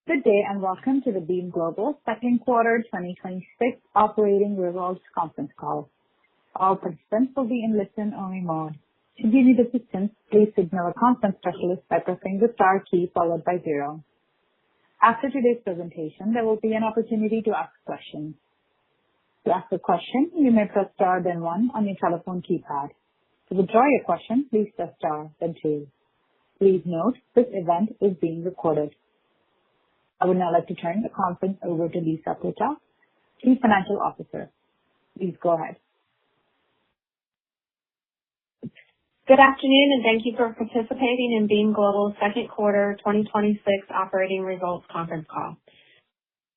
Good day, and welcome to the Beam Global second quarter 2026 operating results conference call. All participants will be in listen-only mode. Should you need assistance, please signal a conference specialist by pressing the star key followed by 0. After today's presentation, there will be an opportunity to ask questions. To ask a question, you may press star then 1 on your telephone keypad. To withdraw your question, please press star then 2. Please note, this event is being recorded. I would now like to turn the conference over to Lisa Puta, Chief Financial Officer. Please go ahead. Good afternoon, and thank you for participating in Beam Global's second quarter 2026 operating results conference call.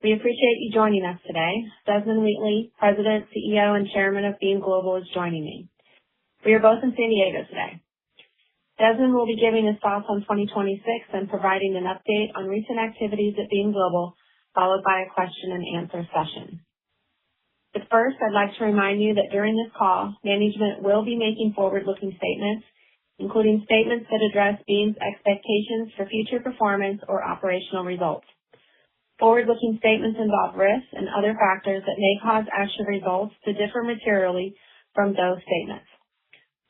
We appreciate you joining us today. Desmond Wheatley, President, CEO, and Chairman of Beam Global, is joining me. We are both in San Diego today. Desmond will be giving his thoughts on 2026 and providing an update on recent activities at Beam Global, followed by a question and answer session. But first, I'd like to remind you that during this call, management will be making forward-looking statements, including statements that address Beam's expectations for future performance or operational results. Forward-looking statements involve risks and other factors that may cause actual results to differ materially from those statements.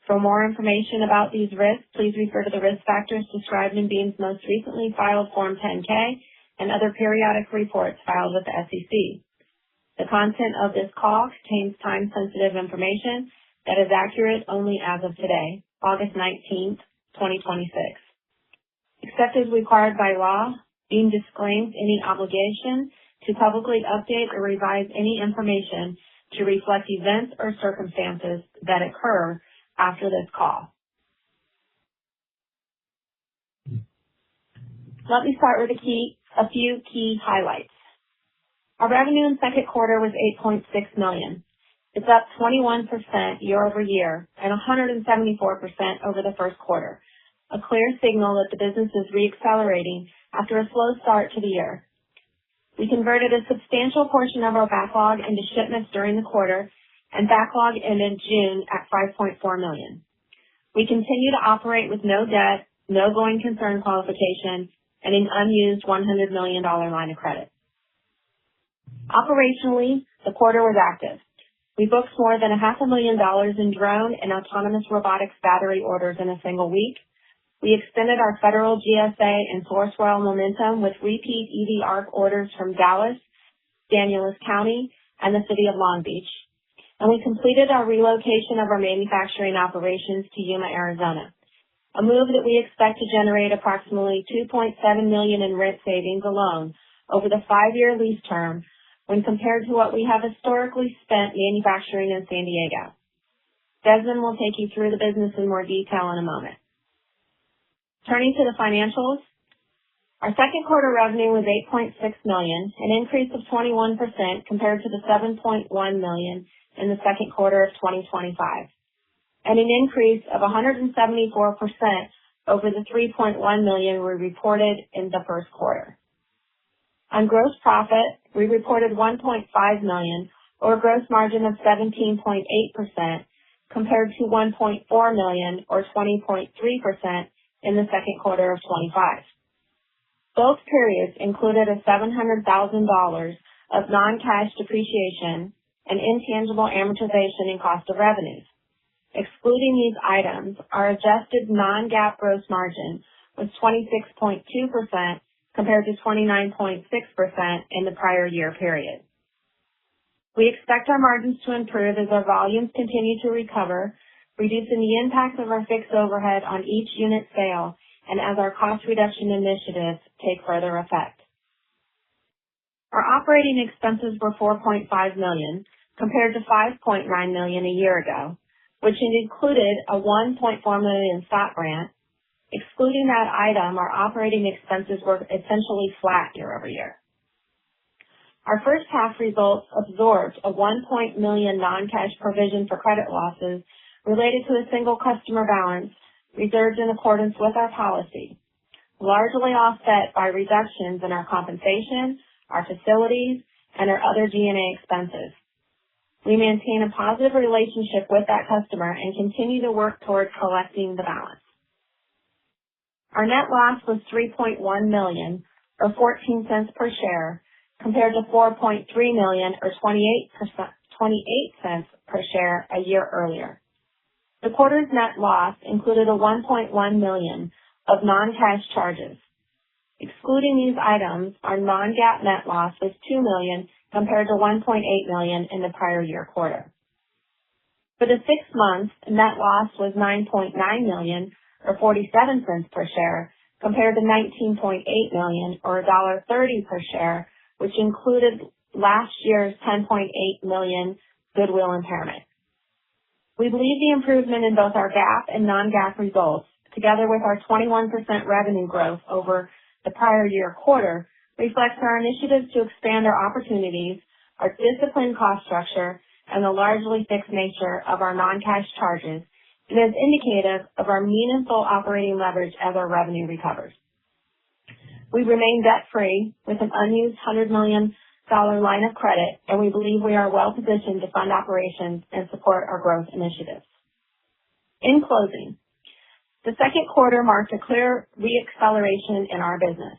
For more information about these risks, please refer to the risk factors described in Beam's most recently filed Form 10-K and other periodic reports filed with the SEC. The content of this call contains time-sensitive information that is accurate only as of today, August 19th, 2026. Except as required by law, Beam disclaims any obligation to publicly update or revise any information to reflect events or circumstances that occur after this call. Let me start with a few key highlights. Our revenue in the second quarter was $8.6 million. It's up 21% year over year and 174% over the first quarter, a clear signal that the business is re-accelerating after a slow start to the year. We converted a substantial portion of our backlog into shipments during the quarter, and backlog ended June at $5.4 million. We continue to operate with no debt, no going concern qualification, and an unused $100 million line of credit. Operationally, the quarter was active. We booked more than $500,000 in drone and autonomous robotics battery orders in a single week. We extended our federal GSA and Sourcewell momentum with repeat EV ARC orders from Dallas, Daniels County, and the city of Long Beach. And we completed our relocation of our manufacturing operations to Yuma, Arizona, a move that we expect to generate approximately $2.7 million in rent savings alone over the 5-year lease term when compared to what we have historically spent manufacturing in San Diego. Desmond will take you through the business in more detail in a moment. Turning to the financials, our second quarter revenue was $8.6 million, an increase of 21% compared to the $7.1 million in the second quarter of 2025, and an increase of 174% over the $3.1 million we reported in the first quarter. On gross profit, we reported $1.5 million, or a gross margin of 17.8%, compared to $1.4 million, or 20.3%, in the second quarter of 25. Both periods included a $700,000 of non-cash depreciation and intangible amortization in cost of revenues. Excluding these items, our adjusted non-GAAP gross margin was 26.2% compared to 29.6% in the prior year period. We expect our margins to improve as our volumes continue to recover, reducing the impact of our fixed overhead on each unit sale and as our cost reduction initiatives take further effect. Our operating expenses were $4.5 million compared to $5.9 million a year ago, which included a $1.4 million stock grant. Excluding that item, our operating expenses were essentially flat year over year. Our first half results absorbed a $1 million non-cash provision for credit losses related to a single customer balance reserved in accordance with our policy, largely offset by reductions in our compensation, our facilities, and our other G&A expenses. We maintain a positive relationship with that customer and continue to work towards collecting the balance. Our net loss was $3.1 million, or 14 cents per share, compared to $4.3 million or 28 cents per share a year earlier. The quarter's net loss included a $1.1 million of non-cash charges. Excluding these items, our non-GAAP net loss was $2 million compared to $1.8 million in the prior year quarter. For the 6 months, net loss was $9.9 million or 47 cents per share compared to $19.8 million or $1.30 per share, which included last year's $10.8 million goodwill impairment. We believe the improvement in both our GAAP and non-GAAP results, together with our 21% revenue growth over the prior year quarter, reflects our initiatives to expand our opportunities, our disciplined cost structure, and the largely fixed nature of our non-cash charges, and is indicative of our meaningful operating leverage as our revenue recovers. We remain debt-free with an unused $100 million line of credit, and we believe we are well positioned to fund operations and support our growth initiatives. In closing, the second quarter marked a clear re-acceleration in our business.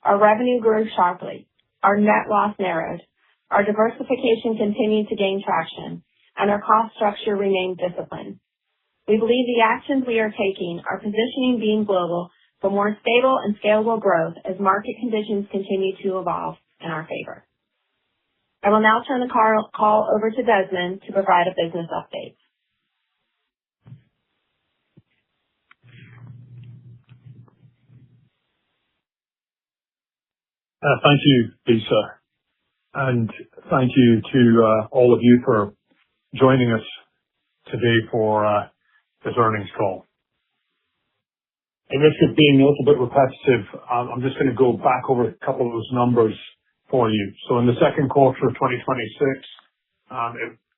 Our revenue grew sharply, our net loss narrowed, our diversification continued to gain traction, and our cost structure remained disciplined. We believe the actions we are taking are positioning Beam Global for more stable and scalable growth as market conditions continue to evolve in our favor. I will now turn the call over to Desmond to provide a business update. Thank you, Lisa, and thank you to all of you for joining us today for this earnings call. At risk of being a little bit repetitive, I'm just going to go back over a couple of those numbers for you. So in the second quarter of 2026,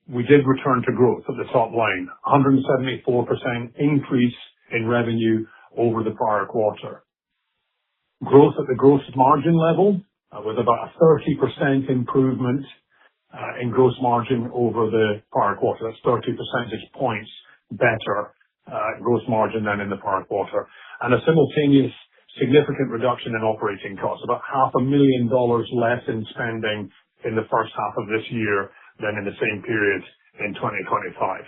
we did return to growth at the top line, 174% increase in revenue over the prior quarter. Growth at the gross margin level with about a 30% improvement in gross margin over the prior quarter. That's 30 percentage points better gross margin than in the prior quarter. And a simultaneous significant reduction in operating costs, about $500,000 less in spending in the first half of this year than in the same period in 2025.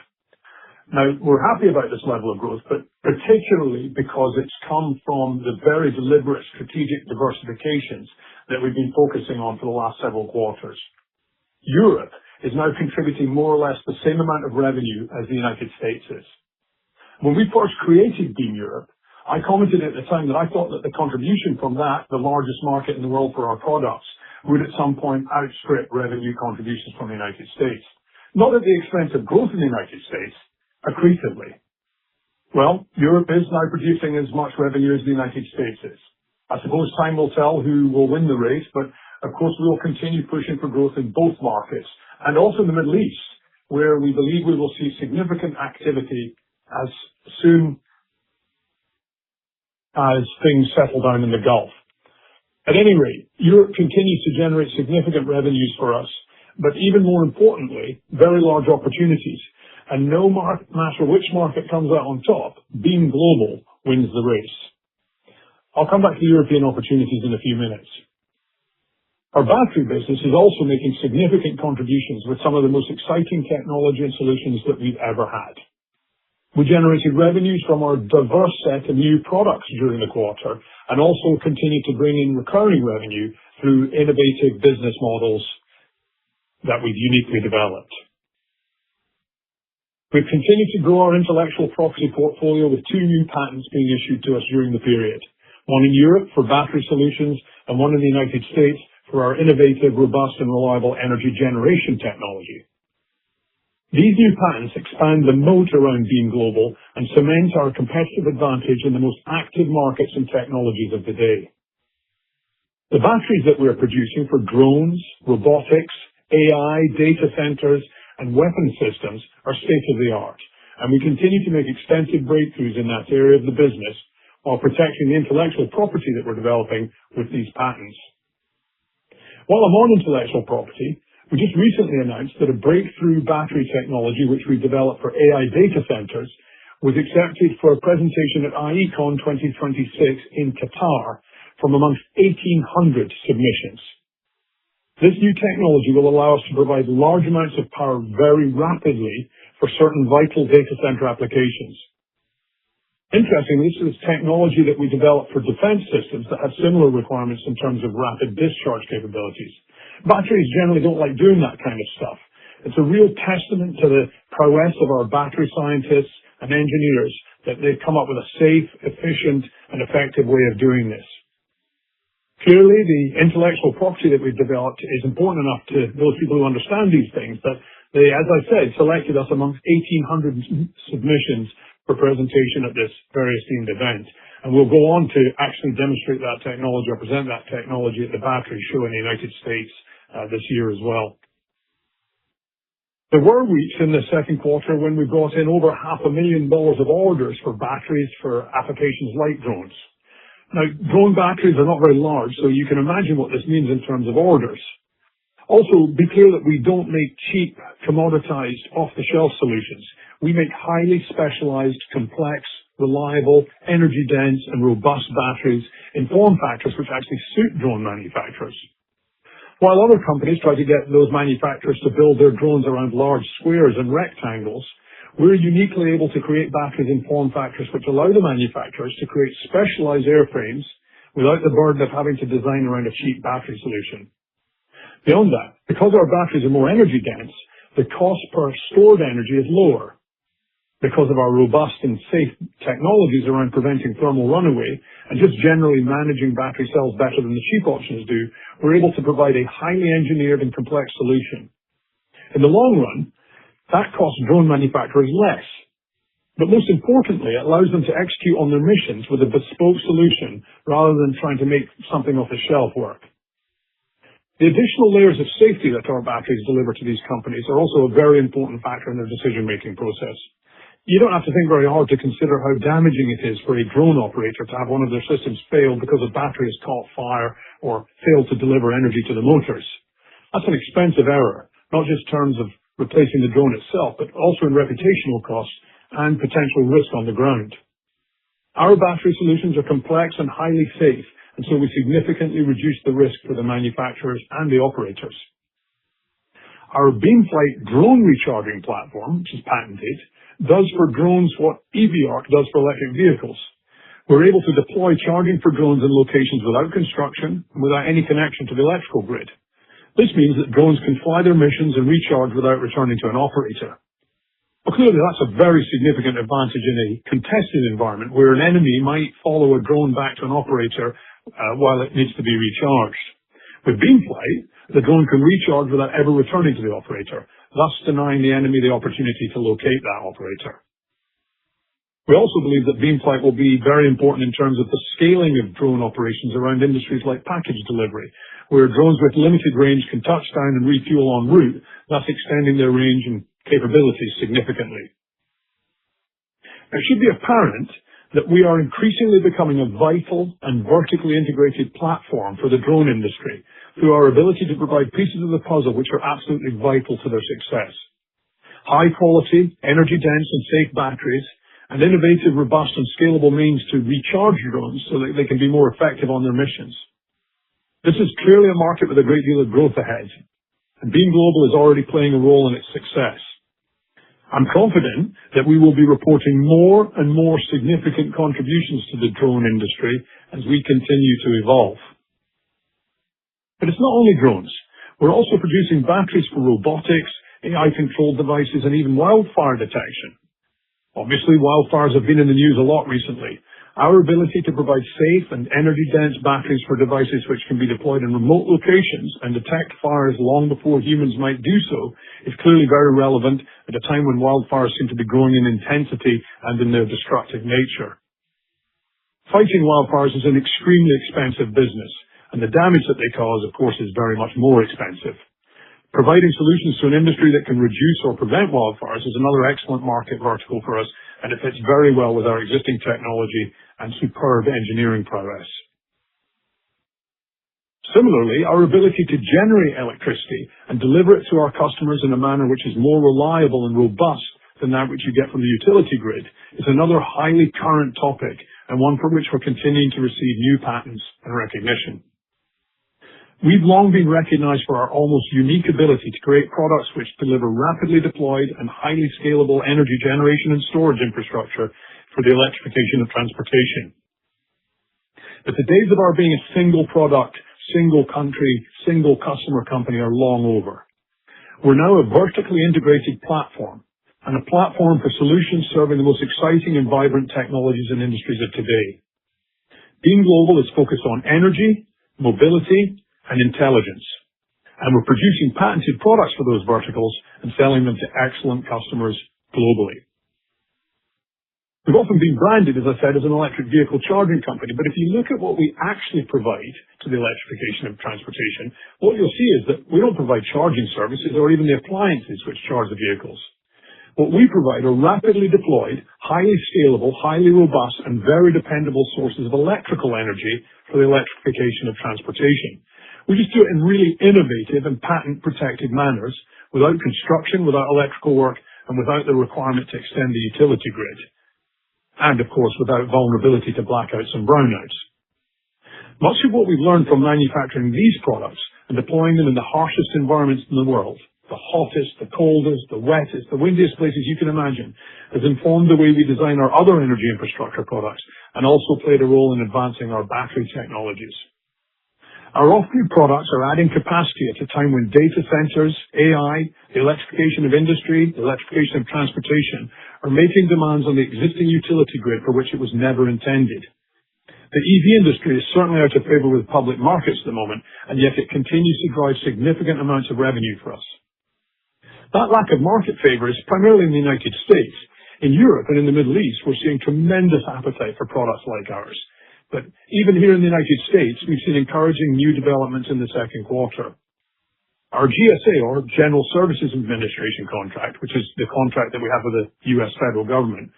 Now, we're happy about this level of growth, but particularly because it's come from the very deliberate strategic diversifications that we've been focusing on for the last several quarters. Europe is now contributing more or less the same amount of revenue as the United States is. When we first created Beam Europe, I commented at the time that I thought that the contribution from that, the largest market in the world for our products, would at some point outstrip revenue contributions from the United States. Not at the expense of growth in the United States, accretively. Well, Europe is now producing as much revenue as the United States is. I suppose time will tell who will win the race, but of course we will continue pushing for growth in both markets and also in the Middle East, where we believe we will see significant activity as soon as things settle down in the Gulf. At any rate, Europe continues to generate significant revenues for us, but even more importantly, very large opportunities. And no matter which market comes out on top, Beam Global wins the race. I'll come back to European opportunities in a few minutes. Our battery business is also making significant contributions with some of the most exciting technology and solutions that we've ever had. We generated revenues from our diverse set of new products during the quarter and also continue to bring in recurring revenue through innovative business models that we've uniquely developed. We've continued to grow our intellectual property portfolio with 2 new patents being issued to us during the period, one in Europe for battery solutions and one in the United States for our innovative, robust and reliable energy generation technology. These new patents expand the moat around Beam Global and cement our competitive advantage in the most active markets and technologies of the day. The batteries that we're producing for drones, robotics, AI, data centers, and weapon systems are state-of-the-art, and we continue to make extensive breakthroughs in that area of the business while protecting the intellectual property that we're developing with these patents. While I'm on intellectual property, we just recently announced that a breakthrough battery technology which we developed for AI data centers was accepted for a presentation at IECON 2026 in Qatar from amongst 1,800 submissions. This new technology will allow us to provide large amounts of power very rapidly for certain vital data center applications. Interestingly, this is technology that we developed for defense systems that have similar requirements in terms of rapid discharge capabilities. Batteries generally don't like doing that kind of stuff. It's a real testament to the prowess of our battery scientists and engineers that they've come up with a safe, efficient, and effective way of doing this. Clearly, the intellectual property that we've developed is important enough to those people who understand these things that they, as I said, selected us amongst 1,800 submissions for presentation at this very esteemed event. And we'll go on to actually demonstrate that technology or present that technology at the Battery Show in the United States this year as well. There were weeks in the second quarter when we brought in over $500,000 of orders for batteries for applications like drones. Now, drone batteries are not very large, so you can imagine what this means in terms of orders. Also, be clear that we don't make cheap, commoditized, off-the-shelf solutions. We make highly specialized, complex, reliable, energy-dense, and robust batteries in form factors which actually suit drone manufacturers. While other companies try to get those manufacturers to build their drones around large squares and rectangles, we're uniquely able to create batteries in form factors which allow the manufacturers to create specialized airframes without the burden of having to design around a cheap battery solution. Beyond that, because our batteries are more energy dense, the cost per stored energy is lower. Because of our robust and safe technologies around preventing thermal runaway and just generally managing battery cells better than the cheap options do, we're able to provide a highly engineered and complex solution. In the long run, that costs drone manufacturers less. But most importantly, it allows them to execute on their missions with a bespoke solution rather than trying to make something off the shelf work. The additional layers of safety that our batteries deliver to these companies are also a very important factor in their decision-making process. You don't have to think very hard to consider how damaging it is for a drone operator to have one of their systems fail because a battery has caught fire or failed to deliver energy to the motors. That's an expensive error, not just in terms of replacing the drone itself, but also in reputational costs and potential risk on the ground. Our battery solutions are complex and highly safe, and so we significantly reduce the risk for the manufacturers and the operators. Our BeamFlight drone recharging platform, which is patented, does for drones what EV-ARC does for electric vehicles. We're able to deploy charging for drones in locations without construction and without any connection to the electrical grid. This means that drones can fly their missions and recharge without returning to an operator. Well, clearly that's a very significant advantage in a contested environment where an enemy might follow a drone back to an operator while it needs to be recharged. With BeamFlight, the drone can recharge without ever returning to the operator, thus denying the enemy the opportunity to locate that operator. We also believe that BeamFlight will be very important in terms of the scaling of drone operations around industries like package delivery, where drones with limited range can touch down and refuel en route, thus extending their range and capabilities significantly. It should be apparent that we are increasingly becoming a vital and vertically integrated platform for the drone industry through our ability to provide pieces of the puzzle which are absolutely vital to their success. High quality, energy dense and safe batteries and innovative, robust and scalable means to recharge drones so that they can be more effective on their missions. This is clearly a market with a great deal of growth ahead, and Beam Global is already playing a role in its success. I'm confident that we will be reporting more and more significant contributions to the drone industry as we continue to evolve. But it's not only drones. We're also producing batteries for robotics, AI-controlled devices, and even wildfire detection. Obviously, wildfires have been in the news a lot recently. Our ability to provide safe and energy-dense batteries for devices which can be deployed in remote locations and detect fires long before humans might do so is clearly very relevant at a time when wildfires seem to be growing in intensity and in their destructive nature. Fighting wildfires is an extremely expensive business, and the damage that they cause, of course, is very much more expensive. Providing solutions to an industry that can reduce or prevent wildfires is another excellent market vertical for us, and it fits very well with our existing technology and superb engineering prowess. Similarly, our ability to generate electricity and deliver it to our customers in a manner which is more reliable and robust than that which you get from the utility grid is another highly current topic and one for which we're continuing to receive new patents and recognition. We've long been recognized for our almost unique ability to create products which deliver rapidly deployed and highly scalable energy generation and storage infrastructure for the electrification of transportation. But the days of our being a single product, single country, single customer company are long over. We're now a vertically integrated platform, and a platform for solutions serving the most exciting and vibrant technologies and industries of today. Being Global is focused on energy, mobility, and intelligence, and we're producing patented products for those verticals and selling them to excellent customers globally. We've often been branded, as I said, as an electric vehicle charging company, but if you look at what we actually provide to the electrification of transportation, what you'll see is that we don't provide charging services or even the appliances which charge the vehicles. What we provide are rapidly deployed, highly scalable, highly robust, and very dependable sources of electrical energy for the electrification of transportation. We just do it in really innovative and patent-protected manners, without construction, without electrical work, and without the requirement to extend the utility grid. And, of course, without vulnerability to blackouts and brownouts. Much of what we've learned from manufacturing these products and deploying them in the harshest environments in the world, the hottest, the coldest, the wettest, the windiest places you can imagine, has informed the way we design our other energy infrastructure products and also played a role in advancing our battery technologies. Our off-grid products are adding capacity at a time when data centers, AI, the electrification of industry, the electrification of transportation are making demands on the existing utility grid for which it was never intended. The EV industry is certainly out of favor with public markets at the moment, and yet it continues to drive significant amounts of revenue for us. That lack of market favor is primarily in the United States. In Europe and in the Middle East, we're seeing tremendous appetite for products like ours. But even here in the United States, we've seen encouraging new developments in the second quarter. Our GSA, or General Services Administration contract, which is the contract that we have with the U.S. federal government,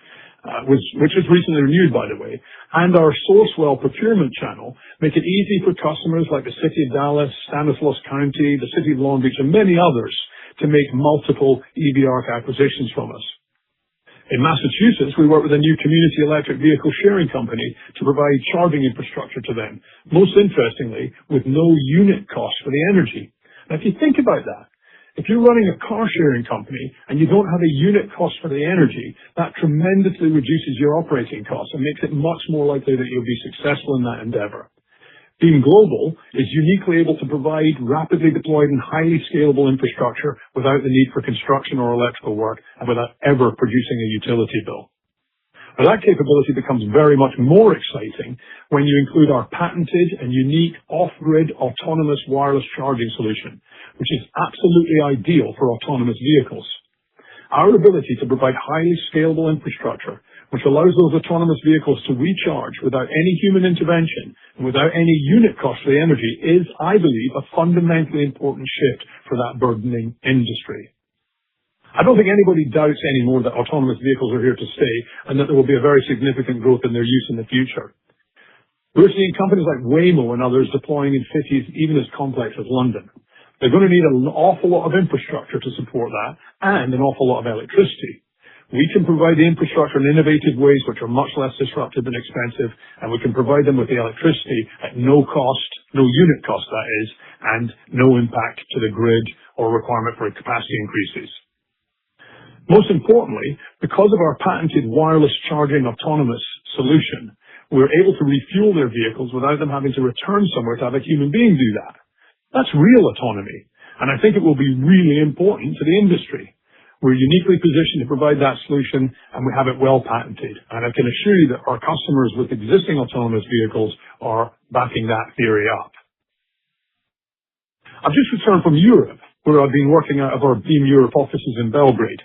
which was recently renewed, by the way, and our Sourcewell procurement channel make it easy for customers like the City of Dallas, Stanislaus County, the City of Long Beach, and many others to make multiple EV ARC acquisitions from us. In Massachusetts, we work with a new community electric vehicle sharing company to provide charging infrastructure to them, most interestingly, with no unit cost for the energy. Now, if you think about that, if you're running a car sharing company and you don't have a unit cost for the energy, that tremendously reduces your operating costs and makes it much more likely that you'll be successful in that endeavor. Being Global is uniquely able to provide rapidly deployed and highly scalable infrastructure without the need for construction or electrical work and without ever producing a utility bill. Now, that capability becomes very much more exciting when you include our patented and unique off-grid autonomous wireless charging solution, which is absolutely ideal for autonomous vehicles. Our ability to provide highly scalable infrastructure which allows those autonomous vehicles to recharge without any human intervention and without any unit cost for the energy is, I believe, a fundamentally important shift for that burgeoning industry. I don't think anybody doubts anymore that autonomous vehicles are here to stay and that there will be a very significant growth in their use in the future. We're seeing companies like Waymo and others deploying in cities even as complex as London. They're going to need an awful lot of infrastructure to support that and an awful lot of electricity. We can provide the infrastructure in innovative ways which are much less disruptive and expensive, and we can provide them with the electricity at no cost, no unit cost that is, and no impact to the grid or requirement for capacity increases. Most importantly, because of our patented wireless charging autonomous solution, we're able to refuel their vehicles without them having to return somewhere to have a human being do that. That's real autonomy, and I think it will be really important to the industry. We're uniquely positioned to provide that solution, and we have it well patented. And I can assure you that our customers with existing autonomous vehicles are backing that theory up. I've just returned from Europe, where I've been working out of our Beam Europe offices in Belgrade.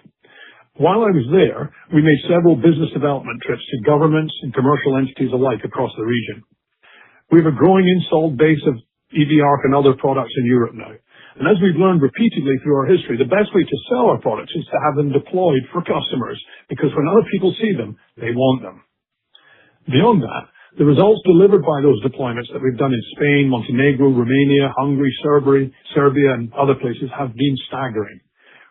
While I was there, we made several business development trips to governments and commercial entities alike across the region. We have a growing installed base of EV ARC and other products in Europe now. And as we've learned repeatedly through our history, the best way to sell our products is to have them deployed for customers, because when other people see them, they want them. Beyond that, the results delivered by those deployments that we've done in Spain, Montenegro, Romania, Hungary, Serbia, and other places have been staggering.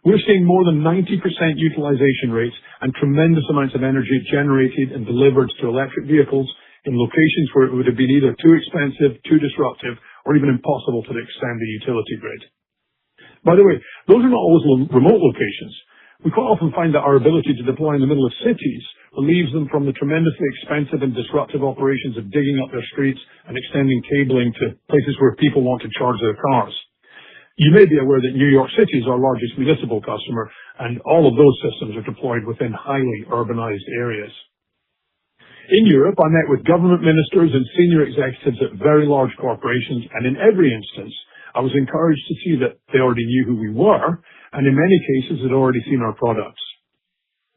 We're seeing more than 90% utilization rates and tremendous amounts of energy generated and delivered to electric vehicles in locations where it would have been either too expensive, too disruptive, or even impossible to extend the utility grid. By the way, those are not always remote locations. We quite often find that our ability to deploy in the middle of cities relieves them from the tremendously expensive and disruptive operations of digging up their streets and extending cabling to places where people want to charge their cars. You may be aware that New York City is our largest municipal customer, and all of those systems are deployed within highly urbanized areas. In Europe, I met with government ministers and senior executives at very large corporations, and in every instance, I was encouraged to see that they already knew who we were, and in many cases had already seen our products.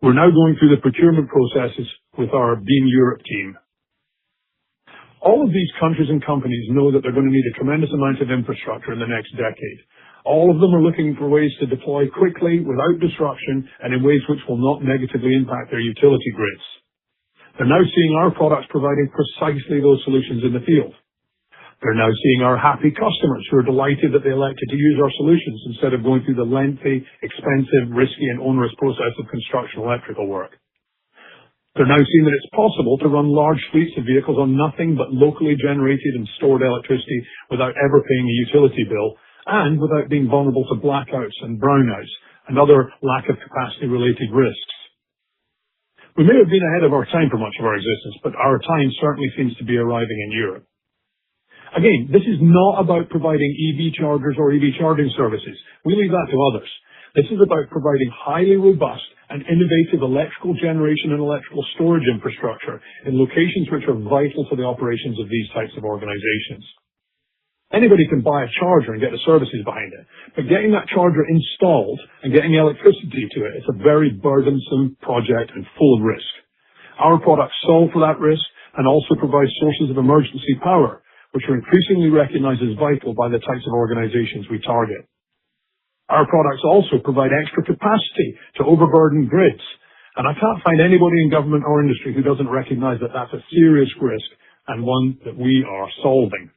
We're now going through the procurement processes with our Beam Europe team. All of these countries and companies know that they're going to need a tremendous amount of infrastructure in the next decade. All of them are looking for ways to deploy quickly, without disruption, and in ways which will not negatively impact their utility grids. They're now seeing our products providing precisely those solutions in the field. They're now seeing our happy customers who are delighted that they elected to use our solutions instead of going through the lengthy, expensive, risky, and onerous process of construction electrical work. They're now seeing that it's possible to run large fleets of vehicles on nothing but locally generated and stored electricity without ever paying a utility bill and without being vulnerable to blackouts and brownouts and other lack of capacity related risks. We may have been ahead of our time for much of our existence, but our time certainly seems to be arriving in Europe. Again, this is not about providing EV chargers or EV charging services. We leave that to others. This is about providing highly robust and innovative electrical generation and electrical storage infrastructure in locations which are vital to the operations of these types of organizations. Anybody can buy a charger and get the services behind it, but getting that charger installed and getting electricity to it is a very burdensome project and full of risk. Our products solve for that risk and also provide sources of emergency power, which are increasingly recognized as vital by the types of organizations we target. Our products also provide extra capacity to overburden grids, and I can't find anybody in government or industry who doesn't recognize that that's a serious risk and one that we are solving.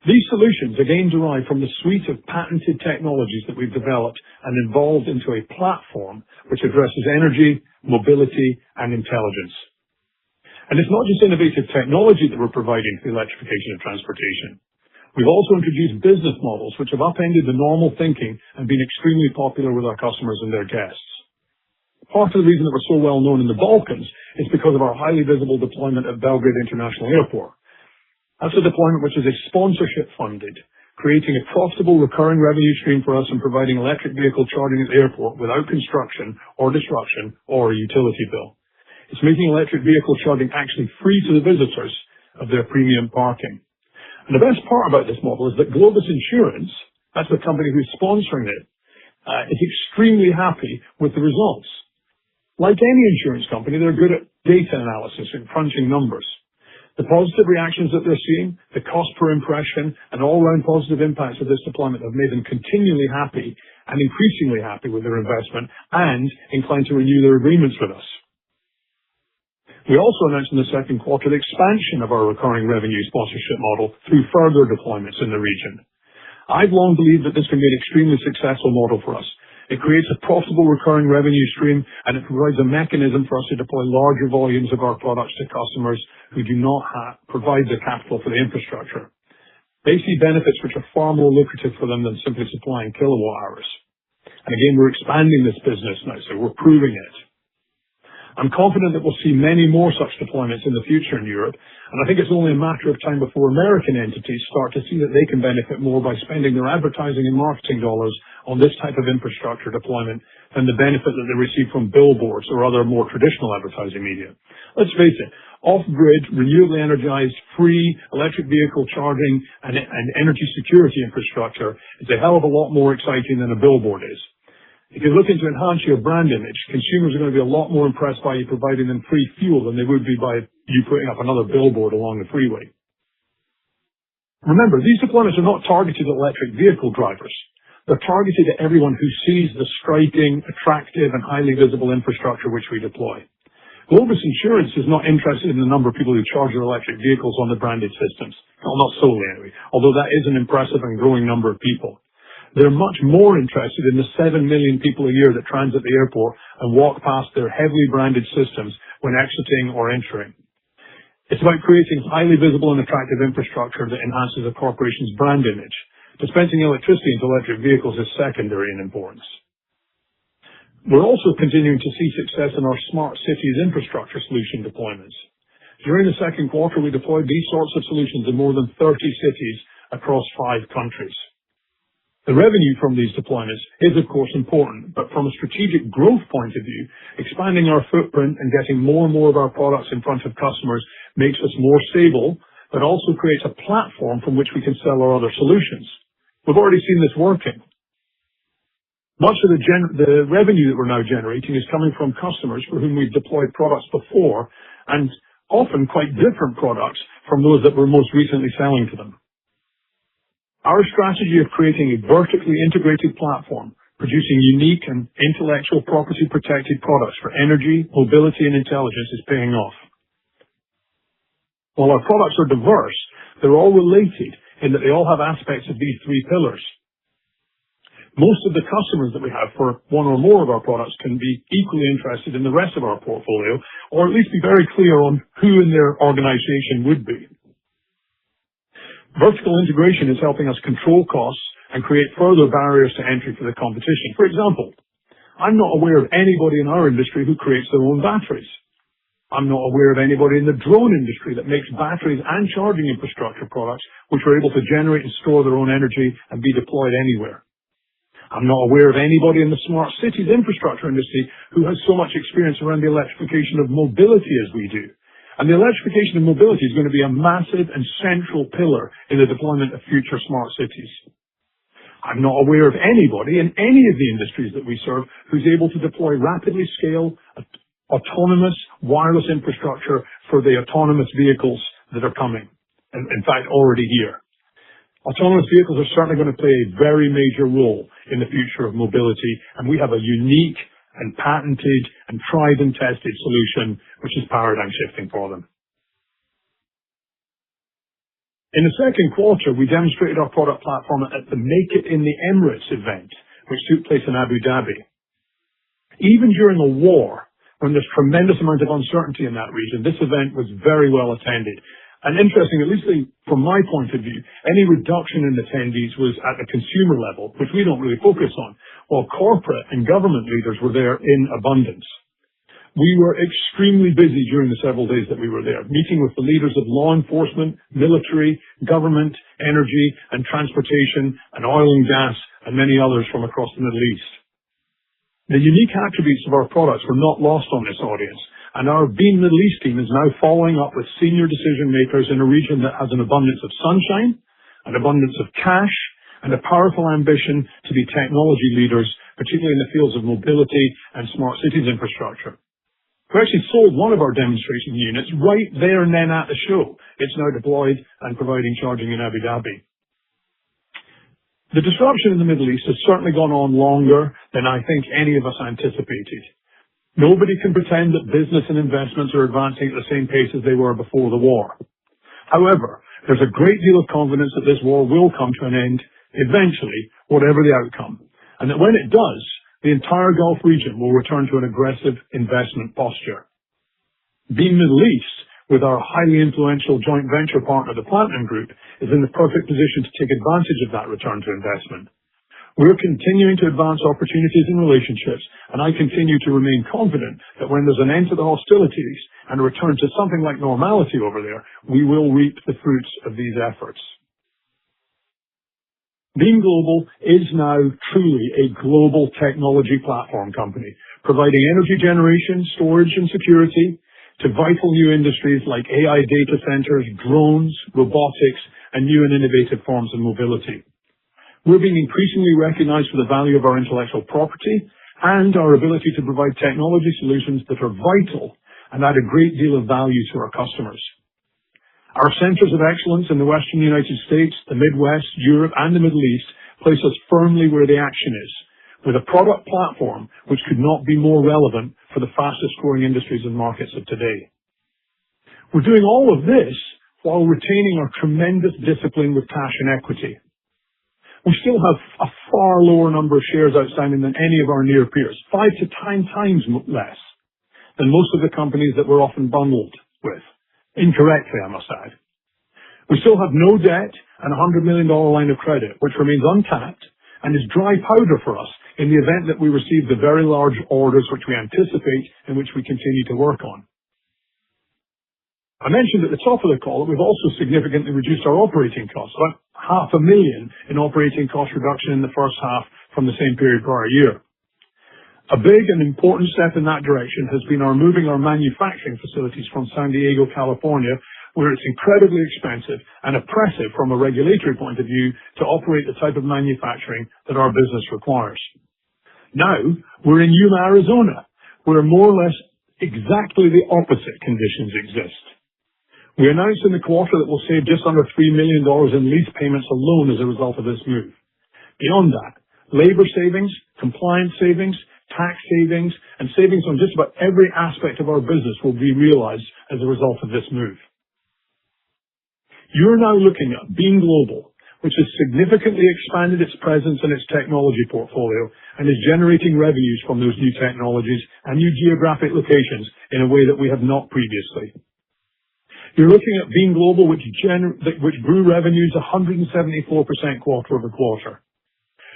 These solutions again derive from the suite of patented technologies that we've developed and evolved into a platform which addresses energy, mobility, and intelligence. And it's not just innovative technology that we're providing for the electrification of transportation. We've also introduced business models which have upended the normal thinking and been extremely popular with our customers and their guests. Part of the reason that we're so well known in the Balkans is because of our highly visible deployment at Belgrade International Airport. That's a deployment which is a sponsorship funded, creating a profitable recurring revenue stream for us and providing electric vehicle charging at the airport without construction or disruption or a utility bill. It's making electric vehicle charging actually free to the visitors of their premium parking. And the best part about this model is that Globus Insurance, that's the company who's sponsoring it, is extremely happy with the results. Like any insurance company, they're good at data analysis and crunching numbers. The positive reactions that they're seeing, the cost per impression, and all-round positive impacts of this deployment have made them continually happy and increasingly happy with their investment and inclined to renew their agreements with us. We also announced in the second quarter the expansion of our recurring revenue sponsorship model through further deployments in the region. I've long believed that this can be an extremely successful model for us. It creates a profitable recurring revenue stream, and it provides a mechanism for us to deploy larger volumes of our products to customers who do not provide the capital for the infrastructure. They see benefits which are far more lucrative for them than simply supplying kilowatt hours. And again, we're expanding this business now, so we're proving it. I'm confident that we'll see many more such deployments in the future in Europe, and I think it's only a matter of time before American entities start to see that they can benefit more by spending their advertising and marketing dollars on this type of infrastructure deployment than the benefit that they receive from billboards or other more traditional advertising media. Let's face it, off-grid, renewably energized, free electric vehicle charging and energy security infrastructure is a hell of a lot more exciting than a billboard is. If you're looking to enhance your brand image, consumers are going to be a lot more impressed by you providing them free fuel than they would be by you putting up another billboard along the freeway. Remember, these deployments are not targeted at electric vehicle drivers. They're targeted at everyone who sees the striking, attractive, and highly visible infrastructure which we deploy. Globus Insurance is not interested in the number of people who charge their electric vehicles on the branded systems. Well, not solely anyway, although that is an impressive and growing number of people. They're much more interested in the 7 million people a year that transit the airport and walk past their heavily branded systems when exiting or entering. It's about creating highly visible and attractive infrastructure that enhances a corporation's brand image. Dispensing electricity into electric vehicles is secondary in importance. We're also continuing to see success in our smart cities infrastructure solution deployments. During the second quarter, we deployed these sorts of solutions in more than 30 cities across 5 countries. The revenue from these deployments is, of course, important, but from a strategic growth point of view, expanding our footprint and getting more and more of our products in front of customers makes us more stable, but also creates a platform from which we can sell our other solutions. We've already seen this working. Much of the revenue that we're now generating is coming from customers for whom we've deployed products before, and often quite different products from those that we're most recently selling to them. Our strategy of creating a vertically integrated platform, producing unique and intellectual property protected products for energy, mobility, and intelligence is paying off. While our products are diverse, they're all related in that they all have aspects of these 3 pillars. Most of the customers that we have for one or more of our products can be equally interested in the rest of our portfolio, or at least be very clear on who in their organization would be. Vertical integration is helping us control costs and create further barriers to entry for the competition. For example, I'm not aware of anybody in our industry who creates their own batteries. I'm not aware of anybody in the drone industry that makes batteries and charging infrastructure products which are able to generate and store their own energy and be deployed anywhere. I'm not aware of anybody in the smart cities infrastructure industry who has so much experience around the electrification of mobility as we do. And the electrification of mobility is going to be a massive and central pillar in the deployment of future smart cities. I'm not aware of anybody in any of the industries that we serve who's able to deploy rapidly scale autonomous wireless infrastructure for the autonomous vehicles that are coming, and in fact already here. Autonomous vehicles are certainly going to play a very major role in the future of mobility, and we have a unique and patented and tried and tested solution which is paradigm shifting for them. In the second quarter, we demonstrated our product platform at the Make It in the Emirates event, which took place in Abu Dhabi. Even during a war, when there's tremendous amount of uncertainty in that region, this event was very well attended. And interesting, at least from my point of view, any reduction in attendees was at the consumer level, which we don't really focus on, while corporate and government leaders were there in abundance. We were extremely busy during the several days that we were there, meeting with the leaders of law enforcement, military, government, energy and transportation, and oil and gas, and many others from across the Middle East. The unique attributes of our products were not lost on this audience, and our Beam Middle East team is now following up with senior decision makers in a region that has an abundance of sunshine, an abundance of cash, and a powerful ambition to be technology leaders, particularly in the fields of mobility and smart cities infrastructure. We actually sold one of our demonstration units right there and then at the show. It's now deployed and providing charging in Abu Dhabi. The disruption in the Middle East has certainly gone on longer than I think any of us anticipated. Nobody can pretend that business and investments are advancing at the same pace as they were before the war. However, there's a great deal of confidence that this war will come to an end eventually, whatever the outcome, and that when it does, the entire Gulf region will return to an aggressive investment posture. Beam Middle East, with our highly influential joint venture partner, the Platinum Group, is in the perfect position to take advantage of that return to investment. We're continuing to advance opportunities and relationships, and I continue to remain confident that when there's an end to the hostilities and a return to something like normality over there, we will reap the fruits of these efforts. Beam Global is now truly a global technology platform company, providing energy generation, storage, and security to vital new industries like AI data centers, drones, robotics, and new and innovative forms of mobility. We're being increasingly recognized for the value of our intellectual property and our ability to provide technology solutions that are vital and add a great deal of value to our customers. Our centers of excellence in the Western United States, the Midwest, Europe, and the Middle East place us firmly where the action is, with a product platform which could not be more relevant for the fastest growing industries and markets of today. We're doing all of this while retaining our tremendous discipline with cash and equity. We still have a far lower number of shares outstanding than any of our near peers, 5 to 10 times less than most of the companies that we're often bundled with. Incorrectly, I must add. We still have no debt and a $100 million line of credit, which remains untapped and is dry powder for us in the event that we receive the very large orders which we anticipate and which we continue to work on. I mentioned at the top of the call that we've also significantly reduced our operating costs, about $500,000 in operating cost reduction in the first half from the same period prior year. A big and important step in that direction has been our moving our manufacturing facilities from San Diego, California, where it's incredibly expensive and oppressive from a regulatory point of view to operate the type of manufacturing that our business requires. Now, we're in Yuma, Arizona, where more or less exactly the opposite conditions exist. We announced in the quarter that we'll save just under $3 million in lease payments alone as a result of this move. Beyond that, labor savings, compliance savings, tax savings, and savings on just about every aspect of our business will be realized as a result of this move. You're now looking at Beam Global, which has significantly expanded its presence and its technology portfolio and is generating revenues from those new technologies and new geographic locations in a way that we have not previously. You're looking at Beam Global, which grew revenues 174% quarter over quarter.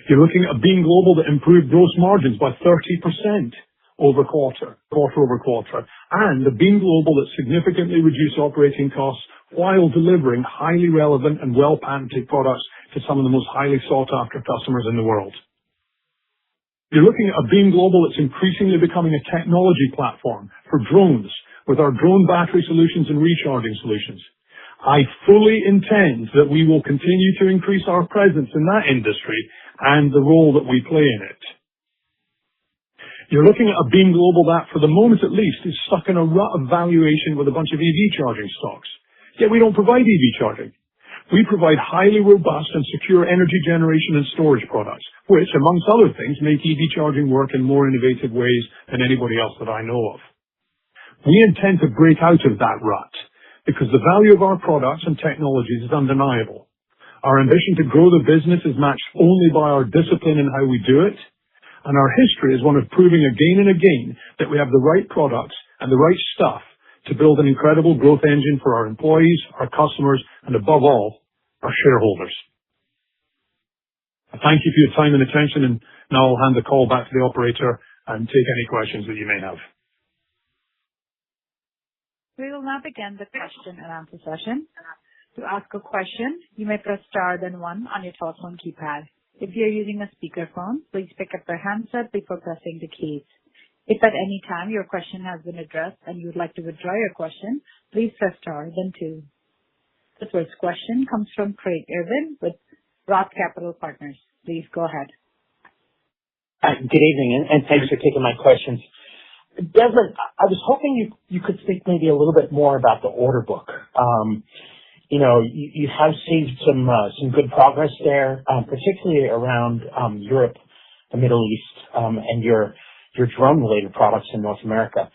You're looking at Beam Global that improved gross margins by 30% quarter over quarter, and a Beam Global that significantly reduced operating costs while delivering highly relevant and well-patented products to some of the most highly sought-after customers in the world. You're looking at a Beam Global that's increasingly becoming a technology platform for drones with our drone battery solutions and recharging solutions. I fully intend that we will continue to increase our presence in that industry and the role that we play in it. You're looking at a Beam Global that, for the moment at least, is stuck in a rut of valuation with a bunch of EV charging stocks. Yet we don't provide EV charging. We provide highly robust and secure energy generation and storage products, which, amongst other things, make EV charging work in more innovative ways than anybody else that I know of. We intend to break out of that rut because the value of our products and technologies is undeniable. Our ambition to grow the business is matched only by our discipline in how we do it, and our history is one of proving again and again that we have the right products and the right stuff to build an incredible growth engine for our employees, our customers, and above all, our shareholders. I thank you for your time and attention, and now I'll hand the call back to the operator and take any questions that you may have. We will now begin the question and answer session. To ask a question, you may press star then 1 on your telephone keypad. If you're using a speakerphone, please pick up your handset before pressing the keys. If at any time your question has been addressed and you would like to withdraw your question, please press star then 2. The first question comes from Craig Irvin with Roth Capital Partners. Please go ahead. Good evening, and thanks for taking my questions. Desmond, I was hoping you could speak maybe a little bit more about the order book. You have seen some good progress there, particularly around Europe, the Middle East, and your drone-related products in North America.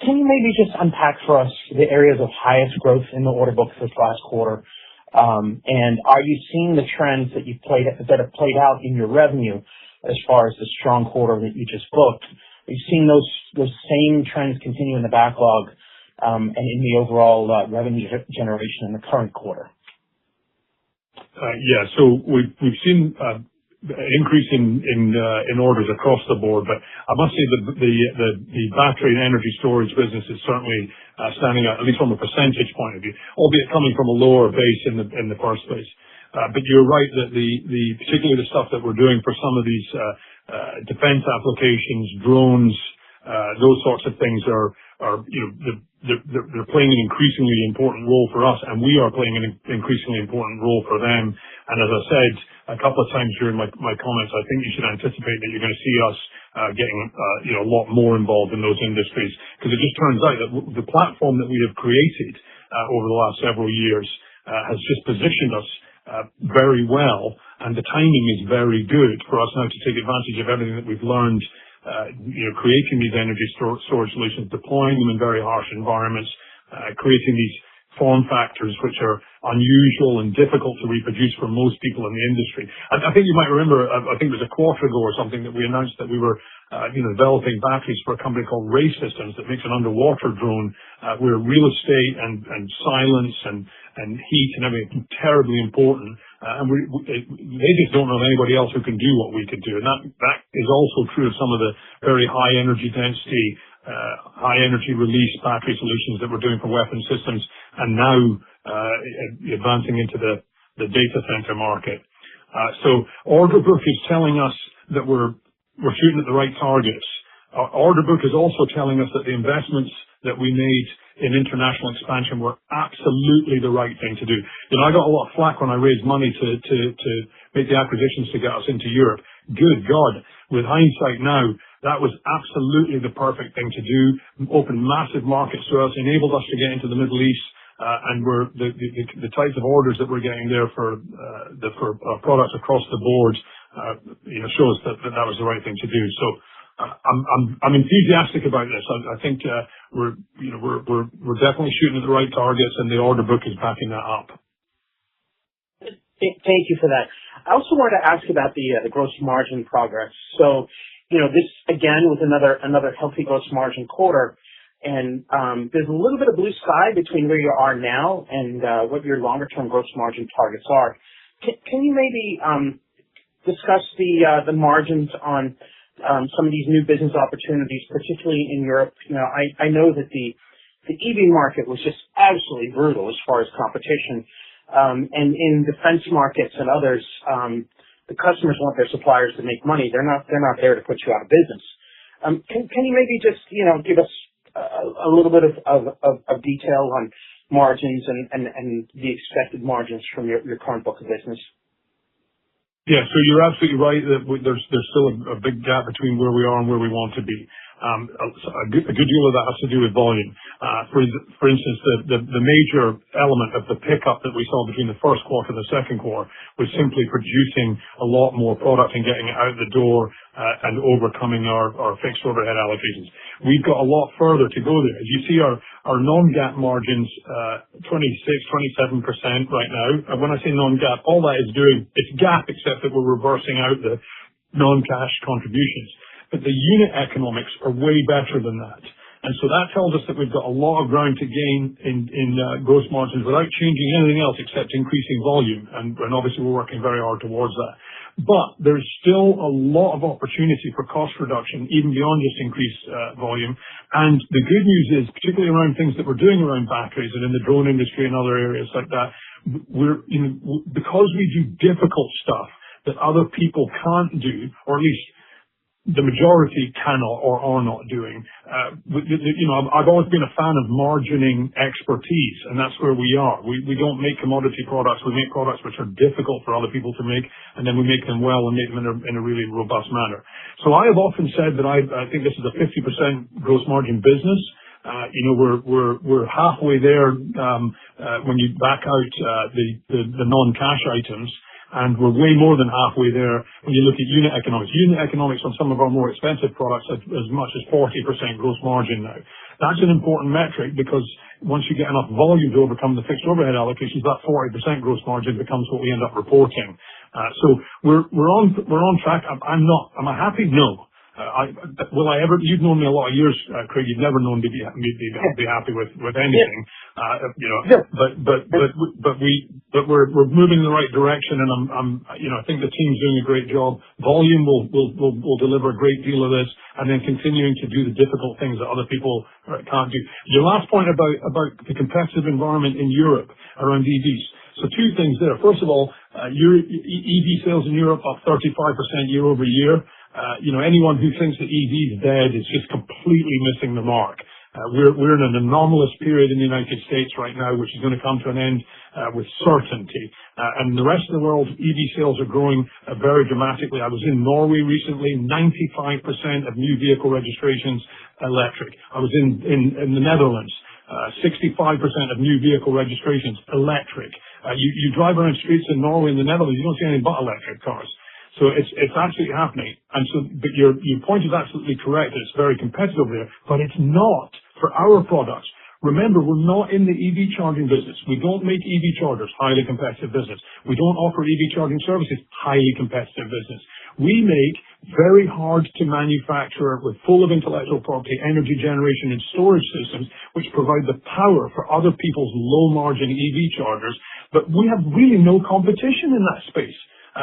Can you maybe just unpack for us the areas of highest growth in the order book this last quarter? And are you seeing the trends that have played out in your revenue as far as the strong quarter that you just booked? Are you seeing those same trends continue in the backlog and in the overall revenue generation in the current quarter? Yeah. So we've seen an increase in orders across the board, but I must say the battery and energy storage business is certainly standing out, at least from a percentage point of view, albeit coming from a lower base in the first place. But you're right that particularly the stuff that we're doing for some of these defense applications, drones, those sorts of things are they're playing an increasingly important role for us, and we are playing an increasingly important role for them. And as I said a couple of times during my comments, I think you should anticipate that you're going to see us getting a lot more involved in those industries, because it just turns out that the platform that we have created over the last several years has just positioned us very well, and the timing is very good for us now to take advantage of everything that we've learned creating these energy storage solutions, deploying them in very harsh environments, creating these form factors which are unusual and difficult to reproduce for most people in the industry. I think you might remember, I think it was a quarter ago or something, that we announced that we were developing batteries for a company called Ray Systems that makes an underwater drone where real estate and silence and heat and everything terribly important. And they just don't know of anybody else who can do what we could do. And that is also true of some of the very high energy density, high energy release battery solutions that we're doing for weapon systems, and now advancing into the data center market. So order book is telling us that we're shooting at the right targets. Our order book is also telling us that the investments that we made in international expansion were absolutely the right thing to do. I got a lot of flack when I raised money to make the acquisitions to get us into Europe. Good God, with hindsight now, that was absolutely the perfect thing to do. Opened massive markets to us, enabled us to get into the Middle East, and the types of orders that we're getting there for products across the board, shows that was the right thing to do. So I'm enthusiastic about this. I think we're definitely shooting at the right targets, and the order book is backing that up. Thank you for that. I also wanted to ask about the gross margin progress. So, this again was another healthy gross margin quarter, and there's a little bit of blue sky between where you are now and what your longer term gross margin targets are. Can you maybe discuss the margins on some of these new business opportunities, particularly in Europe? I know that the EV market was just absolutely brutal as far as competition, and in defense markets and others, the customers want their suppliers to make money. They're not there to put you out of business. Can you maybe just give us a little bit of detail on margins and the expected margins from your current book of business? Yeah, so you're absolutely right that there's still a big gap between where we are and where we want to be. A good deal of that has to do with volume. For instance, the major element of the pickup that we saw between the first quarter and the second quarter was simply producing a lot more product and getting it out the door and overcoming our fixed overhead allocations. We've got a lot further to go there. As you see, our non-GAAP margins, 26-27% right now. And when I say non-GAAP, all that is doing, it's GAAP except that we're reversing out the non-cash contributions. But the unit economics are way better than that. And so that tells us that we've got a lot of ground to gain in gross margins without changing anything else except increasing volume. And obviously we're working very hard towards that. But there's still a lot of opportunity for cost reduction, even beyond just increased volume. And the good news is, particularly around things that we're doing around batteries and in the drone industry and other areas like that, because we do difficult stuff that other people can't do, or at least the majority cannot or are not doing. I've always been a fan of margining expertise, and that's where we are. We don't make commodity products. We make products which are difficult for other people to make, and then we make them well and make them in a really robust manner. So I have often said that I think this is a 50% gross margin business. We're halfway there when you back out the non-cash items. And we're way more than halfway there when you look at unit economics. Unit economics on some of our more expensive products are as much as 40% gross margin now. That's an important metric because once you get enough volume to overcome the fixed overhead allocations, that 40% gross margin becomes what we end up reporting. So we're on track. Am I happy? No. Will I ever? You've known me a lot of years, Craig. You've never known me be happy with anything. But we're moving in the right direction, and I think the team's doing a great job. Volume will deliver a great deal of this, and then continuing to do the difficult things that other people can't do. Your last point about the competitive environment in Europe around EVs. So two things there. First of all, EV sales in Europe up 35% year over year. Anyone who thinks that EV is dead is just completely missing the mark. We're in an anomalous period in the United States right now, which is going to come to an end with certainty. And the rest of the world, EV sales are growing very dramatically. I was in Norway recently, 95% of new vehicle registrations electric. I was in the Netherlands, 65% of new vehicle registrations electric. You drive around streets in Norway and the Netherlands, you don't see anything but electric cars. So it's absolutely happening. And so, but your point is absolutely correct. It's very competitive there, but it's not for our products. remember, we're not in the EV charging business. We don't make EV chargers, highly competitive business. We don't offer EV charging services, highly competitive business. We make very hard to manufacture with full of intellectual property, energy generation and storage systems, which provide the power for other people's low margin EV chargers. But we have really no competition in that space.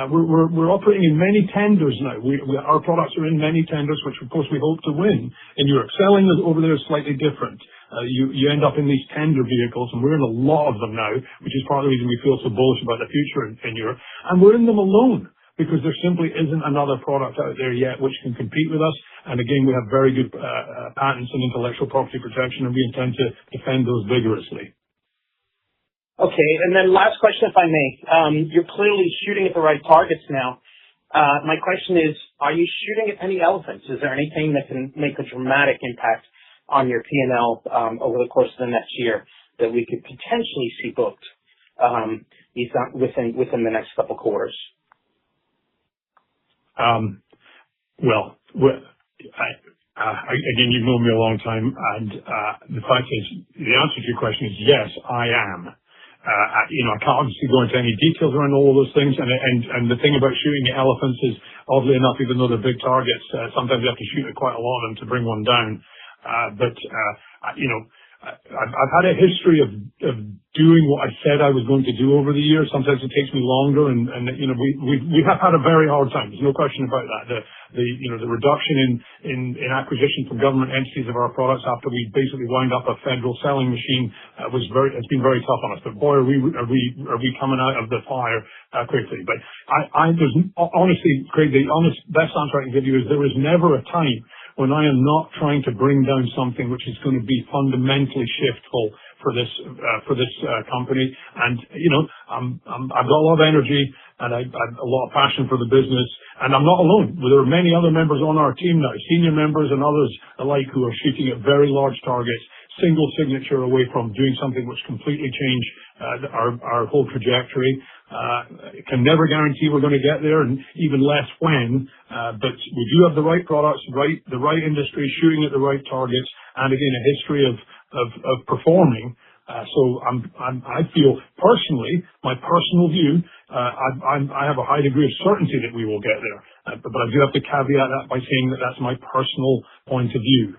We're operating in many tenders now. Our products are in many tenders, which of course we hope to win in Europe. Selling over there is slightly different. You end up in these tender vehicles, and we're in a lot of them now, which is part of the reason we feel so bullish about the future in Europe. And we're in them alone, because there simply isn't another product out there yet which can compete with us. And again, we have very good patents and intellectual property protection, and we intend to defend those vigorously. Okay, and then last question, if I may. You're clearly shooting at the right targets now. My question is, are you shooting at any elephants? Is there anything that can make a dramatic impact on your P&L over the course of the next year that we could potentially see booked within the next couple quarters? Again, you've known me a long time, and the fact is, the answer to your question is yes, I am. I can't obviously go into any details around all of those things, and the thing about shooting at elephants is, oddly enough, even though they're big targets, sometimes you have to shoot at quite a lot of them to bring one down. I've had a history of doing what I said I was going to do over the years. Sometimes it takes me longer, and we have had a very hard time. There's no question about that. The reduction in acquisition from government entities of our products after we basically wound up a federal selling machine has been very tough on us. But boy, are we coming out of the fire quickly. But honestly, Craig, the honest best answer I can give you is there is never a time when I am not trying to bring down something which is going to be fundamentally shiftful for this company. And I've got a lot of energy, and I've a lot of passion for the business, and I'm not alone. There are many other members on our team now, senior members and others alike, who are shooting at very large targets, single signature away from doing something which completely changed our whole trajectory. Can never guarantee we're going to get there, and even less when, but we do have the right products, the right industry, shooting at the right targets, and again, a history of performing. So I feel personally, my personal view, I have a high degree of certainty that we will get there. But I do have to caveat that by saying that that's my personal point of view.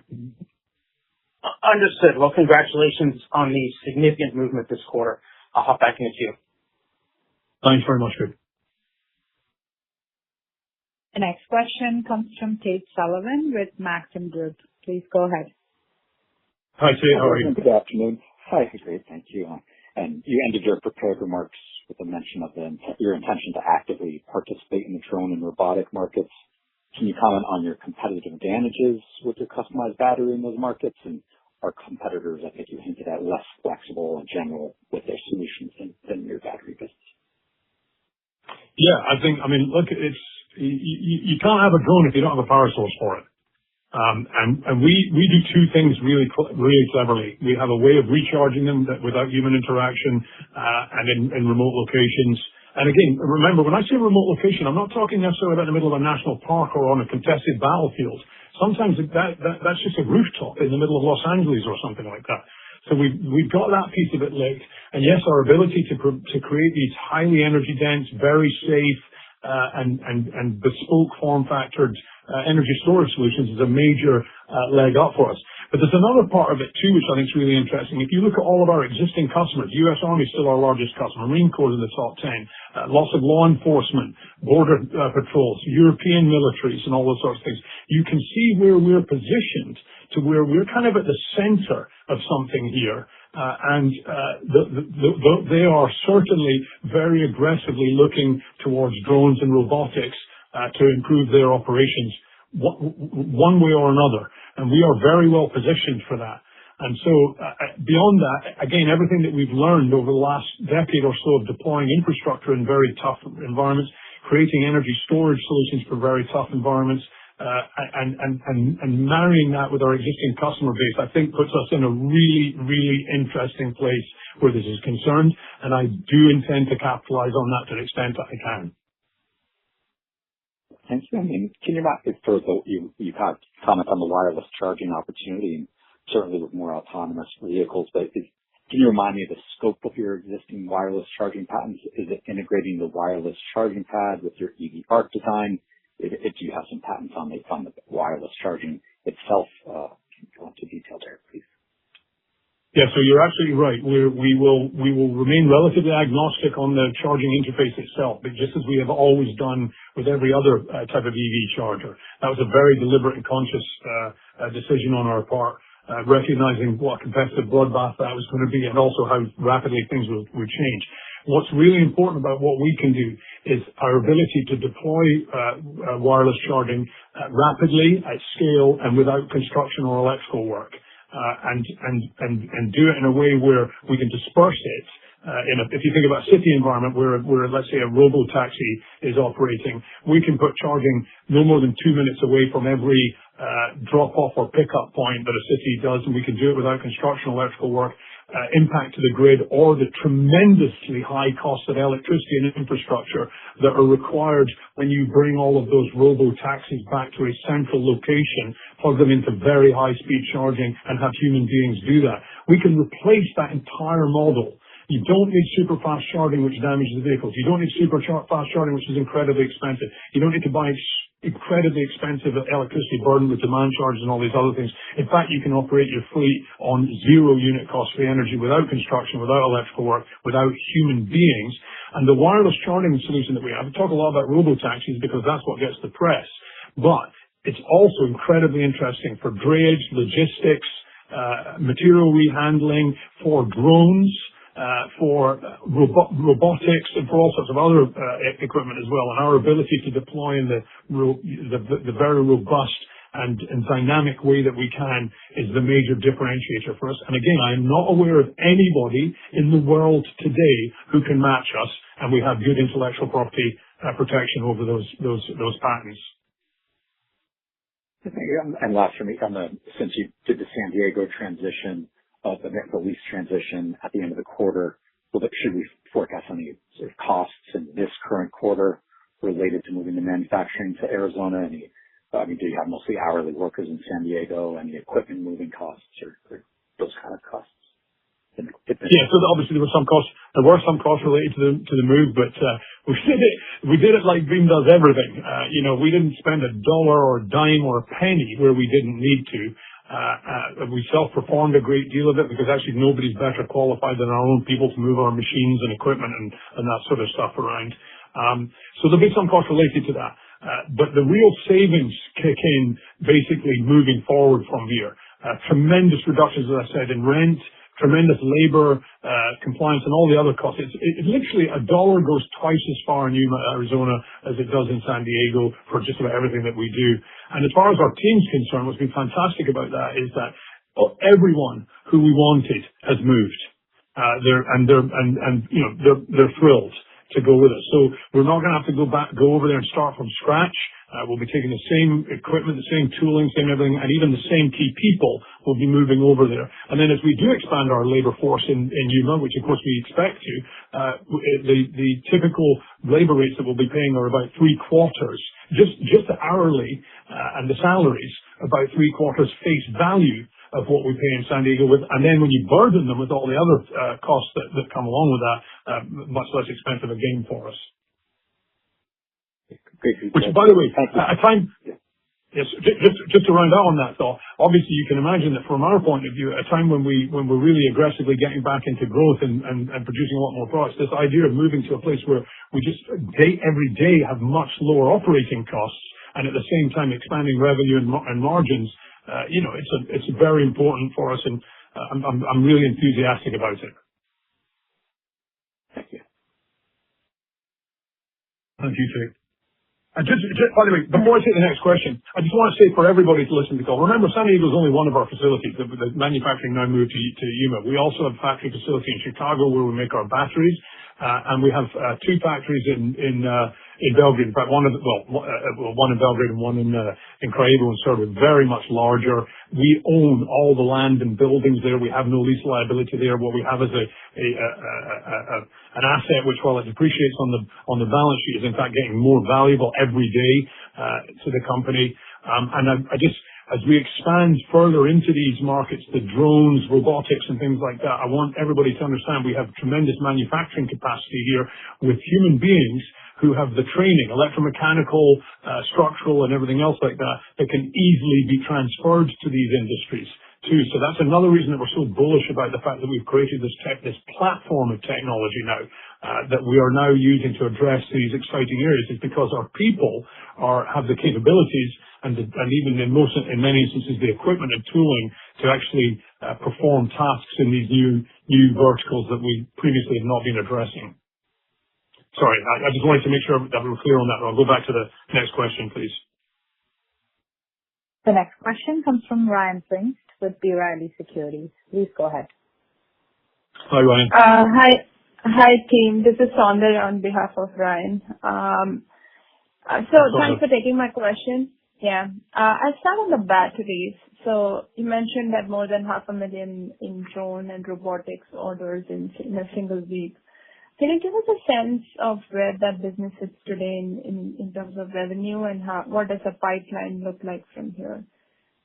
Understood. Well, congratulations on the significant movement this quarter. I'll hop back in the queue. Thanks very much, Craig. The next question comes from Tate Sullivan with Maxim Group. Please go ahead. Hi, Tate. How are you? Good afternoon. Hi, great. Thank you. And you ended your prepared remarks with a mention of your intention to actively participate in the drone and robotic markets. Can you comment on your competitive advantages with your customized battery in those markets? And are competitors, I think you hinted at, less flexible in general with their solutions than your battery business? Yeah, look, you can't have a drone if you don't have a power source for it. And we do two things really cleverly. We have a way of recharging them without human interaction, and in remote locations. And again, remember, when I say remote location, I'm not talking necessarily about the middle of a national park or on a contested battlefield. Sometimes that's just a rooftop in the middle of Los Angeles or something like that. So we've got that piece of it linked. And yes, our ability to create these highly energy dense, very safe, and bespoke form factored energy storage solutions is a major leg up for us. But there's another part of it too, which I think is really interesting. If you look at all of our existing customers, U.S. Army is still our largest customer, Marine Corps in the top 10, lots of law enforcement, border patrols, European militaries, and all those sorts of things. You can see where we're positioned to where we're kind of at the center of something here. They are certainly very aggressively looking towards drones and robotics to improve their operations one way or another. And we are very well positioned for that. And so beyond that, again, everything that we've learned over the last decade or so of deploying infrastructure in very tough environments, creating energy storage solutions for very tough environments, and marrying that with our existing customer base, I think puts us in a really, really interesting place where this is concerned. And I do intend to capitalize on that to the extent that I can. Thank you. Can you comment on the wireless charging opportunity? certainly with more autonomous vehicles. But can you remind me of the scope of your existing wireless charging patents? Is it integrating the wireless charging pad with your EV ARC design? Do you have some patents on the wireless charging itself? Can you go into detail there, please? Yeah, so you're absolutely right. We will remain relatively agnostic on the charging interface itself, but just as we have always done with every other type of EV charger. That was a very deliberate and conscious decision on our part, recognizing what a competitive bloodbath that was going to be and also how rapidly things would change. What's really important about what we can do is our ability to deploy wireless charging rapidly, at scale, and without construction or electrical work. And do it in a way where we can disperse it. If you think about a city environment where let's say a robo-taxi is operating, we can put charging no more than 2 minutes away from every drop-off or pick-up point that a city does, and we can do it without construction, electrical work, impact to the grid, or the tremendously high cost of electricity and infrastructure that are required when you bring all of those robo-taxis back to a central location, plug them into very high-speed charging, and have human beings do that. We can replace that entire model. You don't need super fast charging, which damages the vehicles. You don't need super fast charging, which is incredibly expensive. You don't need to buy incredibly expensive electricity burdened with demand charges and all these other things. In fact, you can operate your fleet on 0 unit cost for energy without construction, without electrical work, without human beings. And the wireless charging solution that we have, we talk a lot about robo-taxis because that's what gets the press. But it's also incredibly interesting for drayage, logistics, material rehandling, for drones, for robotics, and for all sorts of other equipment as well. And our ability to deploy in the very robust and dynamic way that we can is the major differentiator for us. And again, I am not aware of anybody in the world today who can match us, and we have good intellectual property protection over those patents. And last for me, since you did the San Diego transition, the lease transition at the end of the quarter, should we forecast any sort of costs in this current quarter related to moving the manufacturing to Arizona? Do you have mostly hourly workers in San Diego? Any equipment moving costs or those kind of costs? Yeah, so obviously there were some costs related to the move, but we did it like Beam does everything. We didn't spend a dollar or a dime or a penny where we didn't need to. We self-performed a great deal of it because actually nobody's better qualified than our own people to move our machines and equipment and that sort of stuff around. So there'll be some cost related to that. But the real savings kick in basically moving forward from here. Tremendous reductions, as I said, in rent, tremendous labor, compliance, and all the other costs. It literally $1 goes twice as far in Yuma, Arizona as it does in San Diego for just about everything that we do. And as far as our team's concerned, what's been fantastic about that is that everyone who we wanted has moved. They're thrilled to go with us. So we're not going to have to go over there and start from scratch. We'll be taking the same equipment, the same tooling, same everything, and even the same key people will be moving over there. And then as we do expand our labor force in Yuma, which of course we expect to, the typical labor rates that we'll be paying are about 3/4, just the hourly and the salaries, about 3/4 face value of what we pay in San Diego with. And then when you burden them with all the other costs that come along with that, much less expensive again for us. Which, by the way, yes, just to round out on that thought, obviously you can imagine that from our point of view, at a time when we're really aggressively getting back into growth and producing a lot more products, this idea of moving to a place where we just every day have much lower operating costs and at the same time expanding revenue and margins, it's very important for us, and I'm really enthusiastic about it. Thank you. Thank you, Jake. Just, by the way, before I take the next question, I just want to say for everybody to listen to the call, remember San Diego is only one of our facilities. The manufacturing now moved to Yuma. We also have a factory facility in Chicago where we make our batteries, and we have 2 factories in Belgrade. In fact, one in Belgrade and one in Kraljevo and Serbia, very much larger. We own all the land and buildings there. We have no lease liability there. What we have is an asset which, while it depreciates on the balance sheet, is in fact getting more valuable every day to the company. And as we expand further into these markets, the drones, robotics, and things like that, I want everybody to understand we have tremendous manufacturing capacity here with human beings who have the training, electromechanical, structural, and everything else like that, that can easily be transferred to these industries too. So that's another reason that we're so bullish about the fact that we've created this platform of technology now that we are now using to address these exciting areas, is because our people have the capabilities and even in many instances the equipment and tooling to actually perform tasks in these new verticals that we previously have not been addressing. Sorry, I just wanted to make sure that we're clear on that. I'll go back to the next question, please. The next question comes from Ryan Pfingst with B. Riley Securities. Please go ahead. Hi, Ryan. Hi, team. This is Saundar on behalf of Ryan. Thanks for taking my question. Yeah. I'll start on the batteries. So you mentioned that more than 500,000 in drone and robotics orders in a single week. Can you give us a sense of where that business is today in terms of revenue, and what does the pipeline look like from here?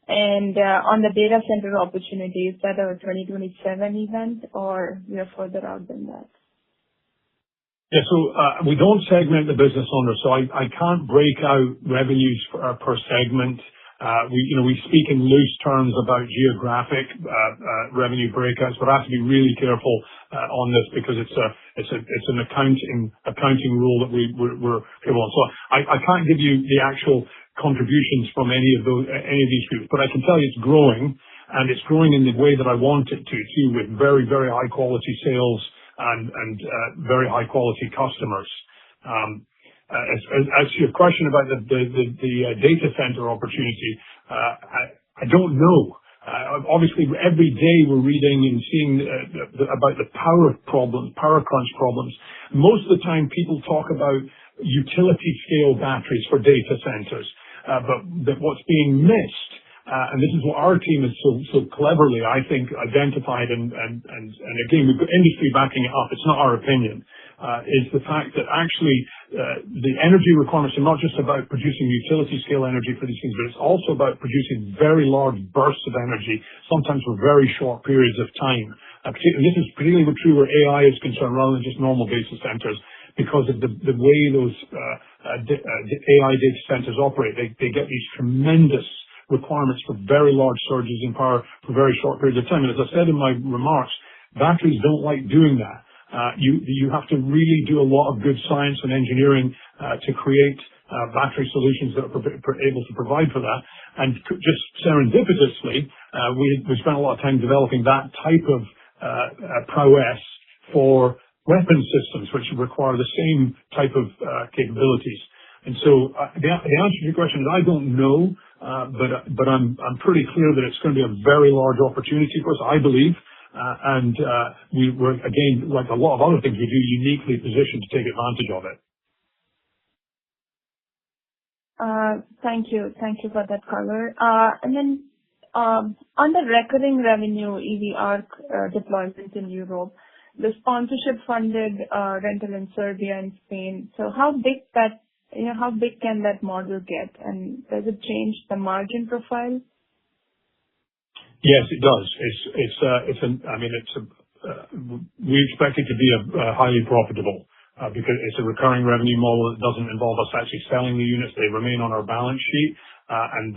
And on the data center opportunity, is that a 2027 event, or we are further out than that? Yeah, so we don't segment the business under, so I can't break out revenues per segment. We speak in loose terms about geographic revenue breakouts, but I have to be really careful on this because it's an accounting rule that we're careful on. So I can't give you the actual contributions from any of these groups, but I can tell you it's growing, and it's growing in the way that I want it to too, with very, very high quality sales and very high quality customers. As to your question about the data center opportunity, I don't know. Obviously, every day we're reading and seeing about the power crunch problems. Most of the time, people talk about utility scale batteries for data centers, but what's being missed, and this is what our team has so cleverly, I think, identified, and again, we've got industry backing it up. It's not our opinion. Is the fact that actually the energy requirements are not just about producing utility scale energy for these things, but it's also about producing very large bursts of energy, sometimes for very short periods of time. And this is particularly true where AI is concerned rather than just normal data centers, because of the way those AI data centers operate. They get these tremendous requirements for very large surges in power for very short periods of time. And as I said in my remarks, batteries don't like doing that. You have to really do a lot of good science and engineering to create battery solutions that are able to provide for that. And just serendipitously, we spent a lot of time developing that type of prowess for weapon systems, which require the same type of capabilities. And so the answer to your question is I don't know, but I'm pretty clear that it's going to be a very large opportunity for us, I believe. And we're, again, like a lot of other things we do, uniquely positioned to take advantage of it. Thank you. Thank you for that color. And then on the recurring revenue EV ARC deployment in Europe, the sponsorship funded rental in Serbia and Spain. So how big can that model get, and does it change the margin profile? Yes, it does. We expect it to be highly profitable because it's a recurring revenue model that doesn't involve us actually selling the units. They remain on our balance sheet, and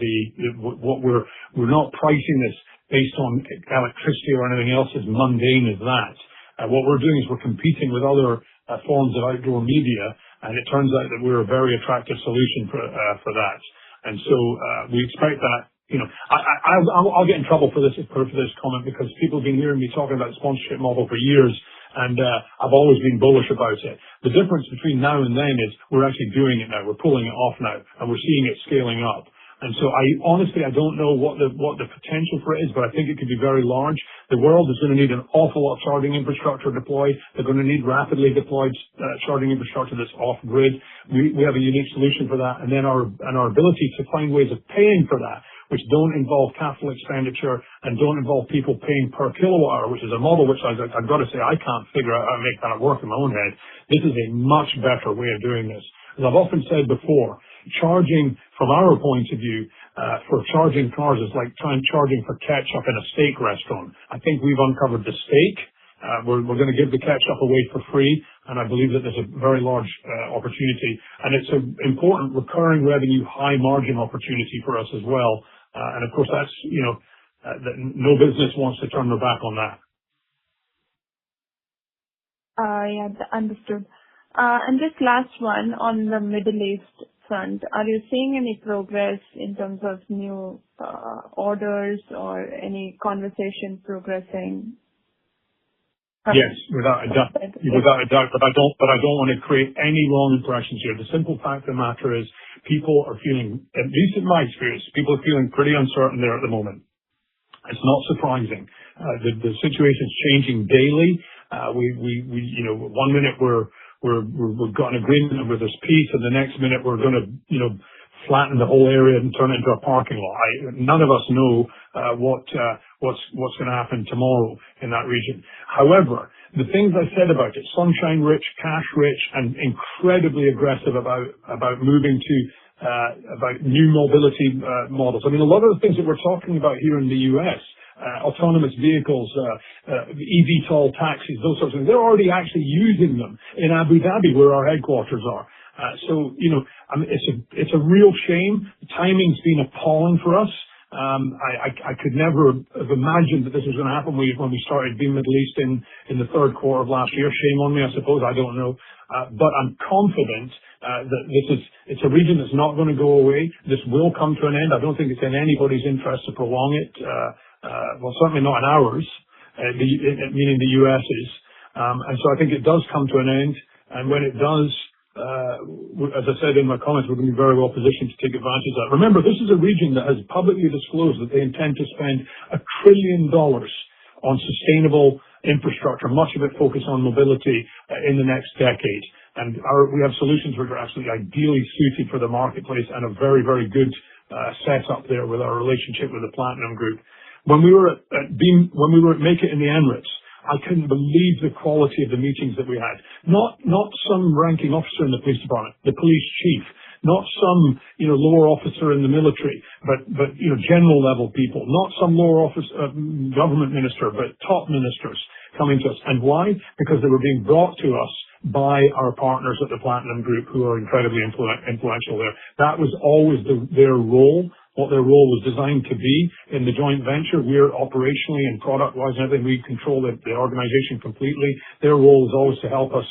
we're not pricing this based on electricity or anything else as mundane as that. What we're doing is we're competing with other forms of outdoor media, and it turns out that we're a very attractive solution for that. And so we expect that. I'll get in trouble for this comment because people have been hearing me talking about the sponsorship model for years, and I've always been bullish about it. The difference between now and then is we're actually doing it now. We're pulling it off now, and we're seeing it scaling up. And so honestly, I don't know what the potential for it is, but I think it could be very large. The world is going to need an awful lot of charging infrastructure deployed. They're going to need rapidly deployed charging infrastructure that's off-grid. We have a unique solution for that. And then our ability to find ways of paying for that, which don't involve capital expenditure and don't involve people paying per kilowatt hour, which is a model which I've got to say I can't figure out how to make that work in my own head. This is a much better way of doing this. As I've often said before, charging from our point of view for charging cars is like charging for ketchup in a steak restaurant. I think we've uncovered the steak. We're going to give the ketchup away for free, and I believe that there's a very large opportunity, and it's an important recurring revenue, high margin opportunity for us as well. And of course, that's that no business wants to turn their back on that. Yeah, understood. And just last one on the Middle East front, are you seeing any progress in terms of new orders or any conversation progressing? Yes, without a doubt. But I don't want to create any wrong impressions here. The simple fact of the matter is people are feeling, at least in my experience, people are feeling pretty uncertain there at the moment. It's not surprising. The situation's changing daily. One minute we've got an agreement where there's peace, and the next minute we're going to, flatten the whole area and turn it into a parking lot. None of us know what's going to happen tomorrow in that region. However, the things I said about it, sunshine rich, cash rich, and incredibly aggressive about moving to about new mobility models. I mean, a lot of the things that we're talking about here in the U.S., autonomous vehicles, eVTOL taxis, those sorts of things, they're already actually using them in Abu Dhabi, where our headquarters are. It's a real shame. The timing's been appalling for us. I could never have imagined that this was going to happen when we started Beam Middle East in the third quarter of last year. Shame on me, I suppose. I don't know. But I'm confident that it's a region that's not going to go away. This will come to an end. I don't think it's in anybody's interest to prolong it. Well, certainly not in ours, meaning the US's. And so I think it does come to an end. And when it does, as I said in my comments, we're going to be very well positioned to take advantage of that. Remember, this is a region that has publicly disclosed that they intend to spend $1 trillion on sustainable infrastructure, much of it focused on mobility in the next decade. And we have solutions which are absolutely ideally suited for the marketplace and a very, very good setup there with our relationship with the Platinum Group. When we were at Make It in the Emirates, I couldn't believe the quality of the meetings that we had. Not some ranking officer in the police department, the police chief, not some lower officer in the military, but general level people, not some lower office government minister, but top ministers coming to us. And why? Because they were being brought to us by our partners at the Platinum Group, who are incredibly influential there. That was always their role. What their role was designed to be in the joint venture. We're operationally and product-wise and everything, we control the organization completely. Their role is always to help us,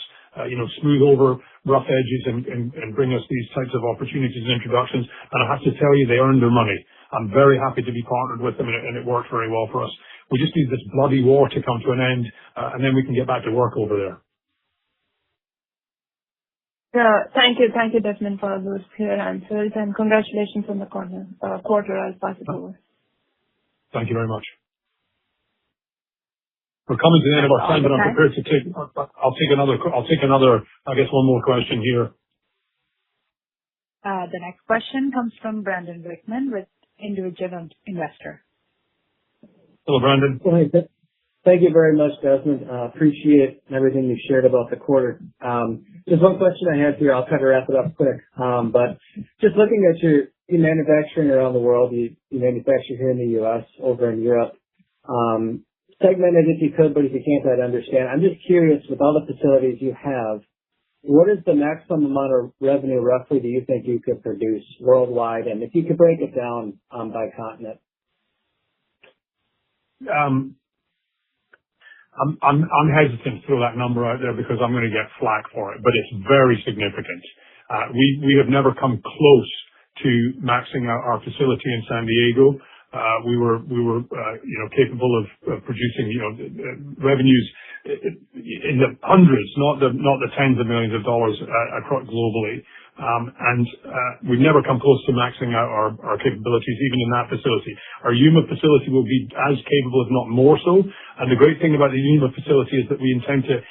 smooth over rough edges and bring us these types of opportunities and introductions. And I have to tell you, they earned their money. I'm very happy to be partnered with them, and it worked very well for us. We just need this bloody war to come to an end, and then we can get back to work over there. Thank you, Desmond, for those clear answers, and congratulations on the quarter. I'll pass it over. Thank you very much. We're coming to the end of our time, but I'm prepared to take. I'll take another. I guess one more question here. The next question comes from Brandon Wickman with Individual Investor. Hello, Brandon. Well, hey, thank you very much, Desmond. Appreciate everything you shared about the quarter. Just one question I have here. I'll try to wrap it up quick. But just looking at your manufacturing around the world, you manufacture here in the U.S., over in Europe. Segment it if you could, but if you can't, I'd understand. I'm just curious, with all the facilities you have, what is the maximum amount of revenue roughly do you think you could produce worldwide? And if you could break it down by continent. I'm hesitant to throw that number out there because I'm going to get flack for it, but it's very significant. We have never come close to maxing out our facility in San Diego. We were capable of producing revenues in the hundreds, not the tens of millions of dollars across globally. And we've never come close to maxing out our capabilities, even in that facility. Our Yuma facility will be as capable, if not more so. And the great thing about the Yuma facility is that we intend to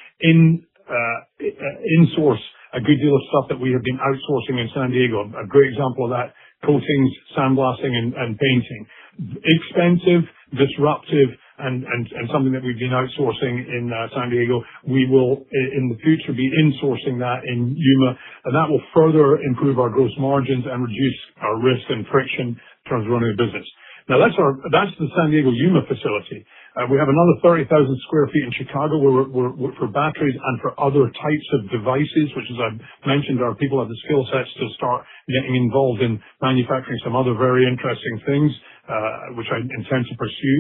insource a good deal of stuff that we have been outsourcing in San Diego. A great example of that, coatings, sandblasting, and painting. Expensive, disruptive, and something that we've been outsourcing in San Diego, we will in the future be insourcing that in Yuma, and that will further improve our gross margins and reduce our risk and friction in terms of running a business. Now that's the San Diego Yuma facility. We have another 30,000 square feet in Chicago where we're for batteries and for other types of devices, which, as I mentioned, our people have the skill sets to start getting involved in manufacturing some other very interesting things, which I intend to pursue.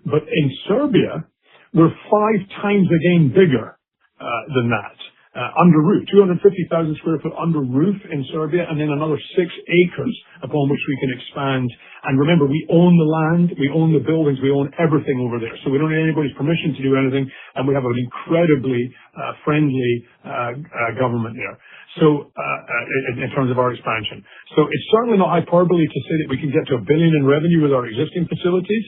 But in Serbia, we're 5 times again bigger than that. Under roof, 250,000 square foot under roof in Serbia, and then another 6 acres upon which we can expand. And remember, we own the land, we own the buildings, we own everything over there. So we don't need anybody's permission to do anything, and we have an incredibly friendly government there. So in terms of our expansion. So it's certainly not hyperbole to say that we can get to $1 billion in revenue with our existing facilities.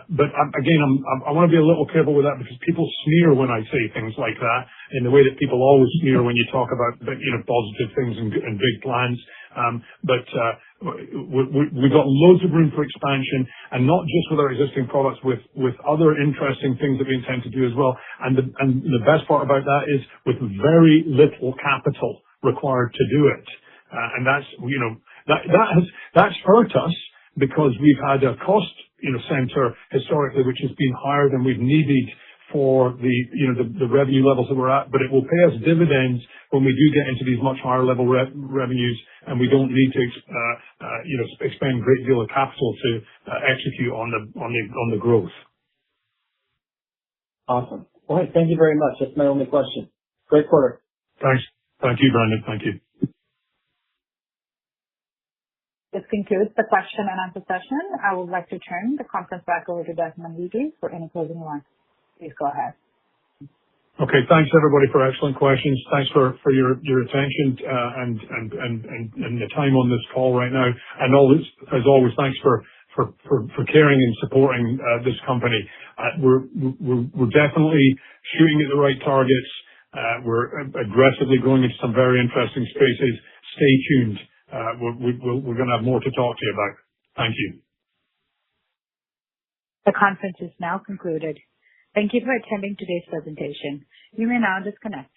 But again, I want to be a little careful with that because people sneer when I say things like that in the way that people always sneer when you talk about, positive things and big plans. But we've got loads of room for expansion, and not just with our existing products, with other interesting things that we intend to do as well. And the best part about that is with very little capital required to do it. And that's hurt us because we've had a cost center historically, which has been higher than we've needed for the revenue levels that we're at, but it will pay us dividends when we do get into these much higher level revenues, and we don't need to expend a great deal of capital to execute on the growth. Awesome. All right. Thank you very much. That's my only question. Great quarter. Thanks. Thank you, Brandon. Thank you. This concludes the question and answer session. I would like to turn the conference back over to Desmond Wheatley for any closing remarks. Please go ahead. Okay. Thanks everybody for excellent questions. Thanks for your attention and the time on this call right now. And as always, thanks for caring and supporting this company. We're definitely shooting at the right targets. We're aggressively going into some very interesting spaces. Stay tuned. We're going to have more to talk to you about. Thank you. The conference is now concluded. Thank you for attending today's presentation. You may now disconnect.